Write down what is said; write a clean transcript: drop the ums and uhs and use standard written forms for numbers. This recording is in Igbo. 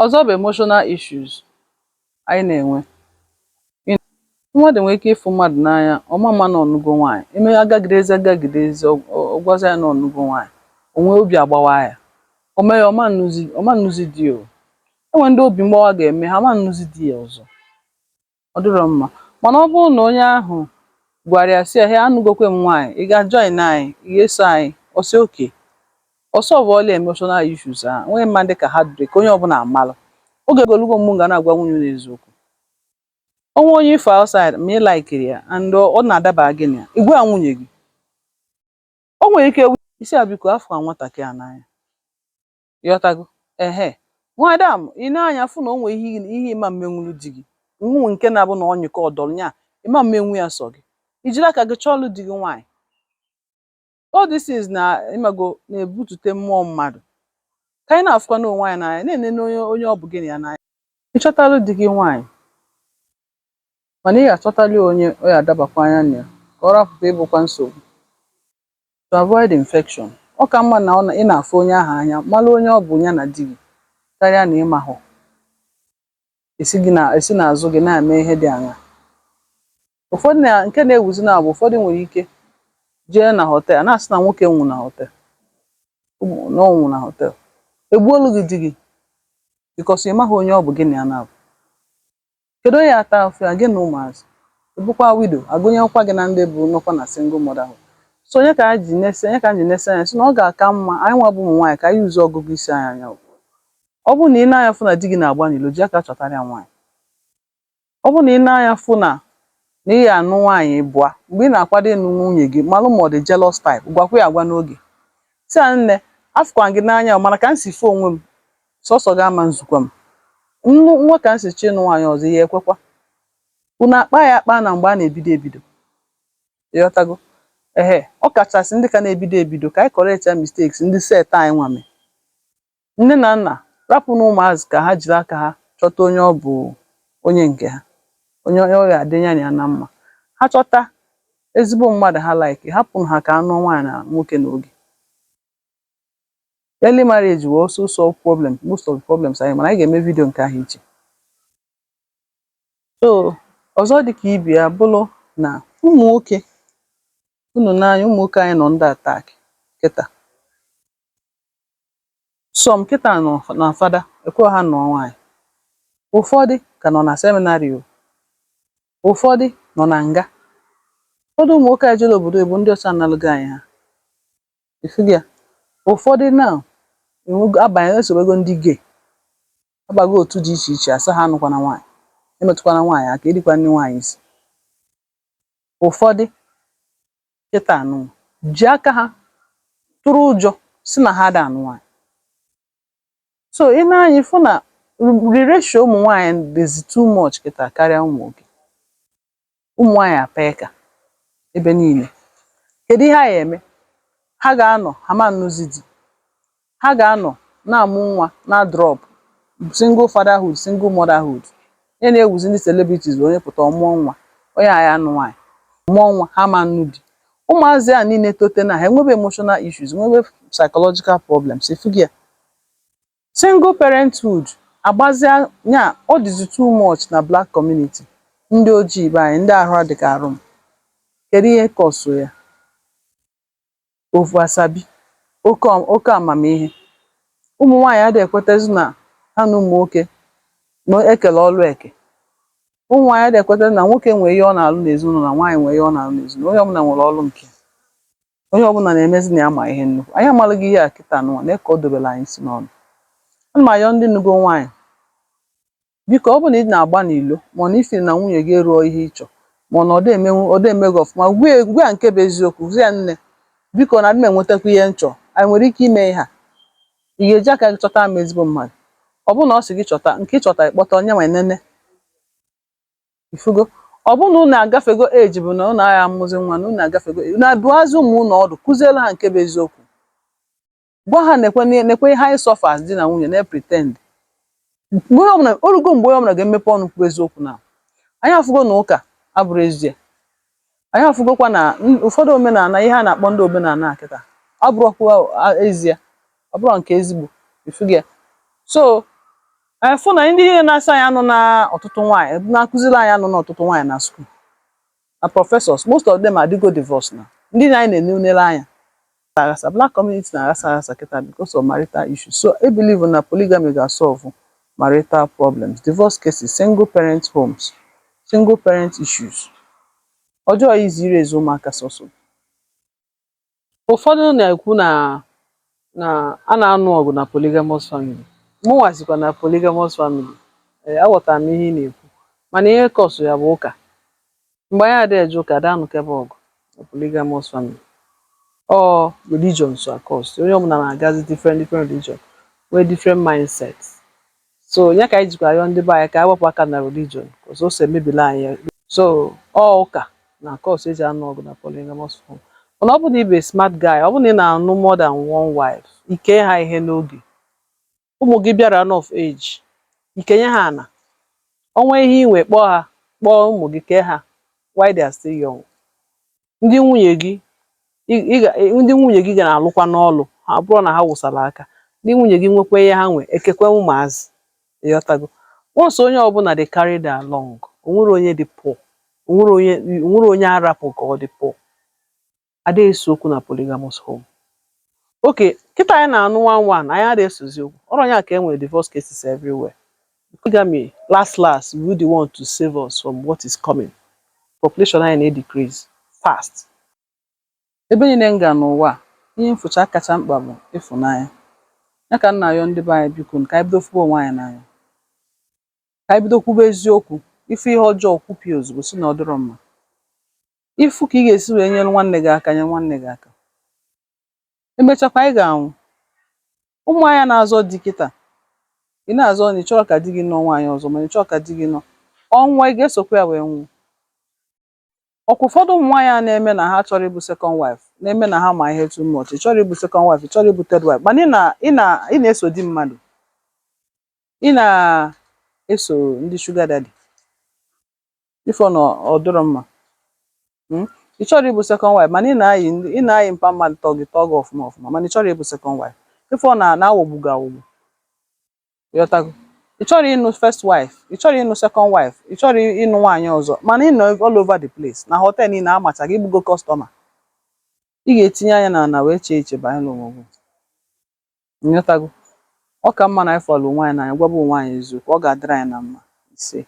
Ọzọ bụ emotional issues anyị na-enwe. Mmadụ nwere ike ịfụ mmadụ n'anya, ọma mma na ọnụgo nwaanyị, eme agagidezi ọ gwazi ya na ọnụgo nwaanyị, o nwee obi agbawa ya, o mee ya ọma nnụzi di o. Enwe ndị obi mgbawa ga-eme ha ma nnụzi di ya ọzọ, ọ dịrọ mma. Mana ọ bụrụ na onye ahụ gwara ya sị ya, he anụgokwe m nwaanyị, ị ga-join anyị, ị ga-eso anyị, ọ sị oke, ọ solve emotional issues ahụ. Onye mma dị ka heartbreak, onye ọbụla amalụ. Oge ogologo mgbe m ga na-agwa nwunye unu eziokwu. Onwe onye ife outside ma ị laikiri ya and ọ na-adaba gị na ya, igwe a nwunye gị, o nwere ike isi a biko afọ a nwatakịrị a n'anya, ịghọtago, nwadam ị na-anya fụ na o nwere ihe ịma mmenwulu di gị, nwu nke na-abụ na ọnyịkọ ọdọrọ nya ịma mmenwu ya sọ gị, ijiri aka gị chọọ ọlụ di gị nwaanyị. All these things na ịmago na-ebutute mmụọ mmadụ. Ka anyị na-afụkwa n'onwe anyị n'anya, na-enene onye ọ bụ gị na ya n'anya. Ịchọtalụ di gị nwaanyị, mana ị ga-achọtali onye ọ ya adabakwa anya na ya, ka ọ rapụta ịbụkwa nsogbu. To avoid infection, ọ ka mma na ị na-afụ onye ahụ anya, malụ onye ọ bụ ya na di gị, karịa na ịmahụ esi n'azụ gị na-eme ihe dị anya. Ụfọdụ nke na-ewuzi na bụ ụfọdụ nwere ike jee na họtel na-asị na nwoke nwụ na họtel, na ọ nwụ na họtel, egbuolu gị di gị because ị maghị onye ọ bụ gị na ya na-abụ. Kedu onye ata afụ ya? Gị na ụmụazị, ịbụkwa widow, agụnyekwa gị na ndị bụ nọkwa na single motherhood. So onye ka anyị ji nesi anya sị na ọ ga-aka mma anyị nwa bụ ụmụ nwaanyị ka anyị ụzọ ọgụgụ isi anyị anya. Ọ bụrụ na ị na-anya fụ na di gị na-agba n'ilo, ji aka chọtara ya nwaanyị. Ọ bụrụ na ị na-anya fụ na ị ya anụ nwaanyị bụa, mgbe ị na-akwado ịnụ nwunye gị, malụ ma ọ dị jealous type, gwakwa ya agwa n'oge. Si ya, nne afụkwa gị n'anya, mana ka m si fụ onwe m sọsọ gị ama nzukwa m, nwa ka m si chọ ịnụ nwaanyị ọzọ, ya ekwekwa. Unu akpa ya akpa na mgbe a na-ebido, ịghọtago. Ọ kachasị ndị ka na-ebido ka anyị correct ya mistakes ndị set anyị nwame. Nne na nna rapụ na ụmụazị ka ha jiri aka ha chọta onye ọ bụ onye nke ha, onye ọ ga-adị ya na ya na mma. Ha chọta ezigbo mmadụ ha like, hapụ ha ka anụ nwaanyị na nwoke n'oge. Early marriage will also solve most of the problems anyị, mana anyị ga-eme vidio nke ahụ iche. So ọzọ dị ka ibe ya bụrụ na ụmụ nwoke, unu n'anya, ụmụ nwoke anyị nọ ndị attack kịta. Some kịta nọ na fada ekwe ha nọ nwaanyị, ụfọdụ ka nọ na seminarị, ụfọdụ nọ na nga. Ụfọdụ ụmụ nwoke anyị jere obodo bụ ndị ọcha analụgo anyị ha, ifugi ya. Ụfọdụ na abanye esobego ndị gay, agbago otu dị iche iche, asa ha anụkwana nwaanyị, emetụkwana nwaanyị aka, erikwa ndị nwaanyị isi. Ụfọdụ kịta anụ ji aka ha tụrụ ụjọ si na ha ada anụ nwaanyị. So ị na-anya fụ na ratio ụmụ nwaanyị dịzi too much kịta karịa ụmụ nwoke. Ụmụ nwaanyị apeka ebe niile. Kedu ihe ha ga-eme? Ha ga-anọ ha ma nnụzi di, ha ga-anọ na-amụ nwa na drop, single fatherhood, single motherhood. Ihe na-ewuzi ndị celebrities bụ onye pụta ọmụọ nwa, onye agha anụ nwaanyị, mụọ nwa ha ma nnu di. Ụmụazị a niile tote na ha enwebe emotional issues, enwebe psychological problems, efugi ya. Single parenthood agbazia nya, ọ dịzi too much na black community, ndị ojii be anyị, ndị ahụ adịka arụ m. Kedu ihe kọsụ ya? Ofuasabi, oke amamihe. Ụmụ nwaanyị adịghị ekwetezi na ha na ụmụ nwoke na ekele ọlụ eke. Ụmụ nwaanyị adịghị ekwetezi na nwoke nwere ihe ọ na-alụ n'ezinụlọ na nwaanyị nwere ihe ọ na-alụ n'ezinụlọ. Onye ọbụla nwere ọlụ nke, onye ọbụla na-emezi na ya ma ihe nnukwu. Anyị amalụghị ihe a kịta nụwa na ka o dobere anyị si n'ọnụ. Ana m ayọ ndị nugo nwaanyị, biko ọ bụ na ị na-agba n'ilo, ma ọ na ifiri na nwunye gị eruo ihe ịchọ, ma ọ na ọ dị eme gị ọfụma, gwa ya nke bụ eziokwu. Zi ya, nne biko na adị m enwetakwa ihe nchọ, anyị nwere ike ime ihe a, ị ga-eji aka gị chọta ama ezigbo mmadụ. Ọ bụ na ọ sị gị chọta nke ịchọta ịkpọta onye nwe nene, ifugo. Ọ bụ na unu agafego age bụ na unu agha amụzi nwa, na unu agafego, unu adụazi ụmụ unu ọdụ, kụziela ha nke bụ eziokwu. Gwa ha nekwe ihe anyị suffers di na nwunye na pretend. Orugo mgbe onye ọbụla ga-emepe ọnụ kwuo eziokwu. Na anyị afụgo na ụka abụrụ ezie, anyị afụgokwa na ụfọdụ omenala, ihe a na-akpọ ndị omenala akịta, abụrụkwa ezie, ọ bụrụ nke ezigbo, ifugi ya. So fụ na ndị ihe na-asa anyị anụ na ọtụtụ nwaanyị na-akụziri anyị anụ na ọtụtụ nwaanyị na school na professors, most of them adịgo divorce na ndị anyị na-enunere anya aghasa black community na-aghasa aghasa kịta because of marital issues. So I believe na polygamy ga-solve marital problems, divorce cases, single parent homes, single parent issues. Ọjọọ iziri ezi ụmụaka sọsọ. Ụfọdụ na-ekwu na a na-anụ ọgụ na polygamous family. Mụnwa sikwa na polygamous family. Aghọtara m ihe ị na-ekwu, mana ihe kọsụ ya bụ ụka. Mgbe anyị adịghị eje ụka ada anụkebe ọgụ na polygamous family. All religions are caused. Onye ọbụla na-agazi different religion nwee different mindsets. So ya ka anyị jikwa arịọ ndị be anyị ka anyị wepụ aka na religion because o so emebila anyị. So ọ ụka na cause eji anụ ọgụ na polygamous family. Mana ọ bụ na ị bụ smart guy, ọ bụ na ị na-anụ more than one wife, ike ha ihe n'oge. Ụmụ gị bịara of age, ikenye ha ana. Ọnwa ihe inwe kpọọ ha, kpọọ ụmụ gị kee ha while they are still young. Ndị nwunye gị ga na-alụkwa n'ọlụ ha bụrụ na ha wụsara aka. Ndị nwunye gị nwekwa ihe ha nwe ekekwe ụmụazị. Ịghọtago? Once onye ọbụla dị carried along, onwere onye dị poor, onwere onye arapụ ka ọ dị poor. Ada eso okwu na polygamous home. Okay, kịta anyị na-anụ one anyị ada esozi okwu. Ọrụ onye ka enwere divorce cases everywhere. Polygamy last will be the one to save us from what is coming. Population anyị na-decrease fast. Ebe niile m ga n'ụwa ihe mfụcha kacha mkpa bụ ịfụnanya. Ya ka m na-arịọ ndị be anyị biko ka anyị bido fụba onwe anyị n'anya. Ka anyị bido kwuba eziokwu, ife ihe ọjọọ kwupie ozugbo si na ọ dịrọ mma. Ifu ka ị ga-esi wee nyere nwanne gị aka, nye nwanne gị aka. Emechakwa anyị ga-anwụ. Ụmụ anya na-azọ di kịta. Ị na-azọ na ị chọrọ ka di gị nụọ nwaanyị ọzọ, ma ị chọrọ ka di gị nụọ. Ọnwụnwa ị ga-esokwa ya wee nwụọ. Ọkwa ụfọdụ ụmụ nwaanyị na-eme na ha chọrọ ịbụ second wife, na-eme na ha ma ihe too much. Ị chọrọ ịbụ second wife, ị chọrọ ịbụ third wife. Mana ị na-eso di mmadụ. Ị na-eso ndị sugar daddy. Ifo na ọ dịrọ mma. Ị chọrọ ịbụ second wife, mana ị na-ayị mpa mmadụ tọọ gị ọfụma ọfụma, mana ị chọrọ ịbụ second wife. Ifo na-awọgbu gị awọgbu. Ịghọtago? Ị chọrọ ịnụ first wife, ị chọrọ ịnụ second wife, ị chọrọ ịnụ nwaanyị ọzọ, mana ị nọ all over the place. Na hotel niile amacha gị ịbụgo customer. Ị ga-etinye anya na ana wee chee eche banyere onwe gị. Ịghọtago? Ọ ka mma na anyị fọlụ nwaanyị n'anya, gwaba onwe anyị eziokwu, ọ ga-adịrị anyị na mma. Ise.